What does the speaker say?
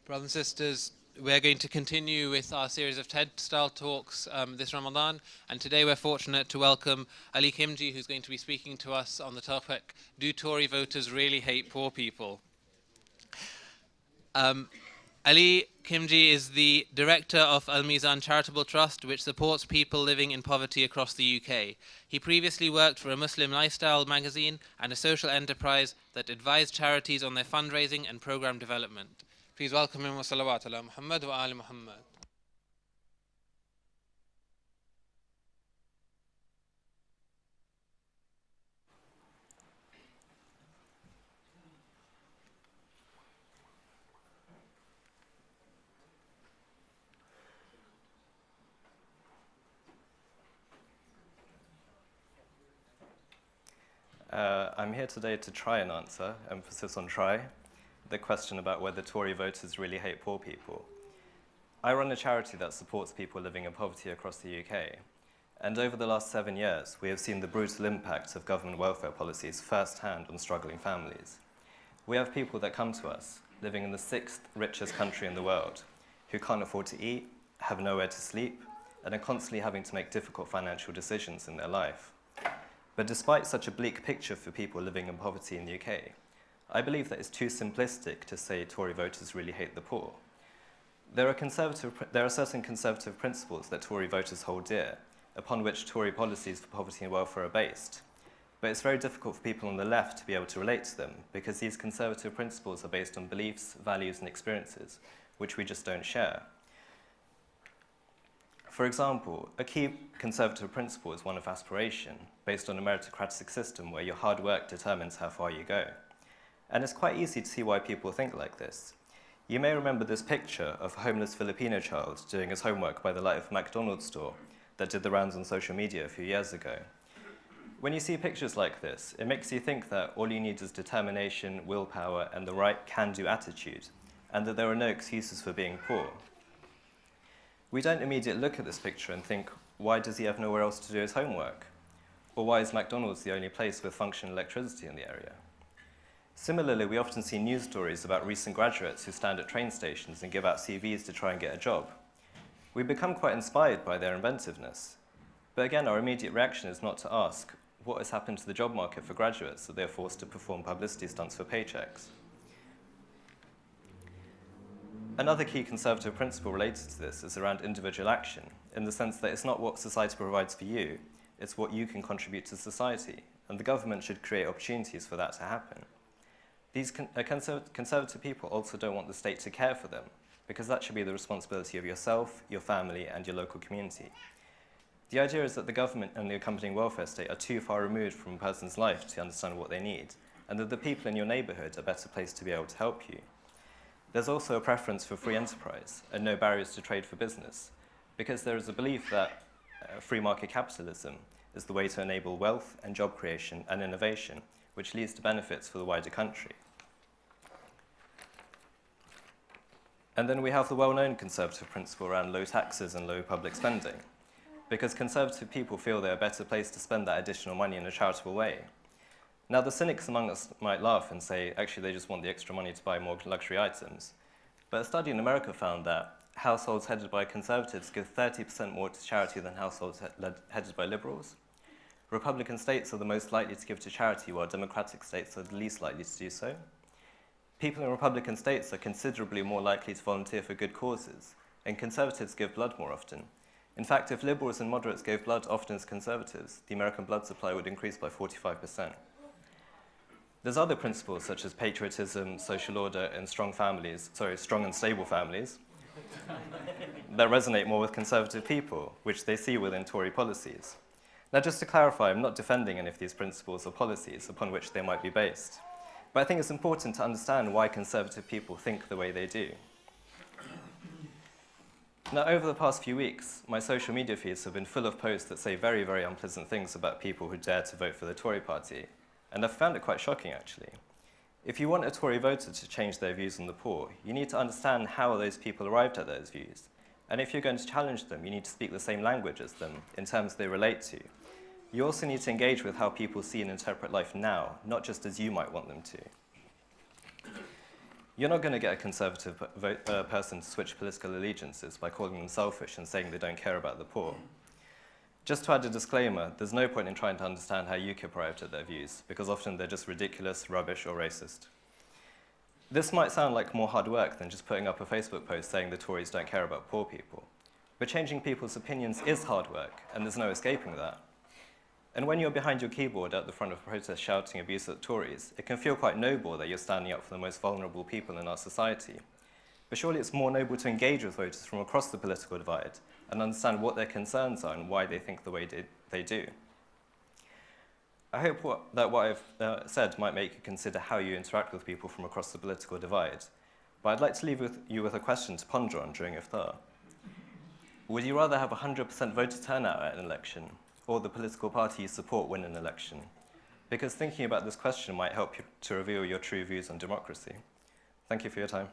Brothers and sisters, we're going to continue with our series of TED-style talks this Ramadan, and today we're fortunate to welcome Ali Khimji, who's going to be speaking to us on the topic, Do Tory voters really hate poor people? Ali Khimji is the director of Al Mizan Charitable Trust, which supports people living in poverty across the UK. He previously worked for a Muslim lifestyle magazine and a social enterprise that advised charities on their fundraising and program development. Please welcome him wa salawat ala Muhammad wa ali Muhammad. I'm here today to try and answer, emphasis on try, the question about whether Tory voters really hate poor people. I run a charity that supports people living in poverty across the UK, and over the last 7 years, we have seen the brutal impact of government welfare policies firsthand on struggling families. We have people that come to us, living in the 6th richest country in the world, who can't afford to eat, have nowhere to sleep, and are constantly having to make difficult financial decisions in their life. But despite such a bleak picture for people living in poverty in the UK, I believe that it's too simplistic to say Tory voters really hate the poor. There are certain conservative principles that Tory voters hold dear, upon which Tory policies for poverty and welfare are based. But it's very difficult for people on the left to be able to relate to them, because these conservative principles are based on beliefs, values, and experiences, which we just don't share. For example, a key conservative principle is one of aspiration, based on a meritocratic system where your hard work determines how far you go. And it's quite easy to see why people think like this. You may remember this picture of a homeless Filipino child doing his homework by the light of a McDonald's store that did the rounds on social media a few years ago. When you see pictures like this, it makes you think that all you need is determination, willpower, and the right can-do attitude, and that there are no excuses for being poor. We don't immediately look at this picture and think, why does he have nowhere else to do his homework? Or why is McDonald's the only place with functional electricity in the area? Similarly, we often see news stories about recent graduates who stand at train stations and give out CVs to try and get a job. We become quite inspired by their inventiveness. But again, our immediate reaction is not to ask, what has happened to the job market for graduates that they are forced to perform publicity stunts for paychecks? Another key conservative principle related to this is around individual action, in the sense that it's not what society provides for you, it's what you can contribute to society, and the government should create opportunities for that to happen. These conservative people also don't want the state to care for them, because that should be the responsibility of yourself, your family, and your local community. The idea is that the government and the accompanying welfare state are too far removed from a person's life to understand what they need, and that the people in your neighbourhood are better placed to be able to help you. There's also a preference for free enterprise and no barriers to trade for business, because there is a belief that free market capitalism is the way to enable wealth and job creation and innovation, which leads to benefits for the wider country. And then we have the well-known conservative principle around low taxes and low public spending, because conservative people feel they are better placed to spend that additional money in a charitable way. Now, the cynics among us might laugh and say, actually, they just want the extra money to buy more luxury items. But a study in America found that households headed by conservatives give 30% more to charity than households headed by liberals. Republican states are the most likely to give to charity, while Democratic states are the least likely to do so. People in Republican states are considerably more likely to volunteer for good causes, and conservatives give blood more often. In fact, if liberals and moderates gave blood often as conservatives, the American blood supply would increase by 45%. There's other principles such as patriotism, social order, and strong and stable families that resonate more with conservative people, which they see within Tory policies. Now, just to clarify, I'm not defending any of these principles or policies upon which they might be based, but I think it's important to understand why conservative people think the way they do. Now, over the past few weeks, my social media feeds have been full of posts that say very, very unpleasant things about people who dare to vote for the Tory party. And I've found it quite shocking, actually. If you want a Tory voter to change their views on the poor, you need to understand how those people arrived at those views. And if you're going to challenge them, you need to speak the same language as them in terms they relate to. You also need to engage with how people see and interpret life now, not just as you might want them to. You're not going to get a Conservative person to switch political allegiances by calling them selfish and saying they don't care about the poor. Just to add a disclaimer, there's no point in trying to understand how UKIP arrived at their views, because often they're just ridiculous, rubbish, or racist. This might sound like more hard work than just putting up a Facebook post saying the Tories don't care about poor people. But changing people's opinions is hard work, and there's no escaping that. And when you're behind your keyboard at the front of a protest shouting abuse at Tories, it can feel quite noble that you're standing up for the most vulnerable people in our society. But surely it's more noble to engage with voters from across the political divide and understand what their concerns are and why they think the way they do. I hope that what I've said might make you consider how you interact with people from across the political divide, but I'd like to leave you with a question to ponder on during Iftar. Would you rather have 100% voter turnout at an election, or the political party you support win an election? Because thinking about this question might help you to reveal your true views on democracy. Thank you for your time.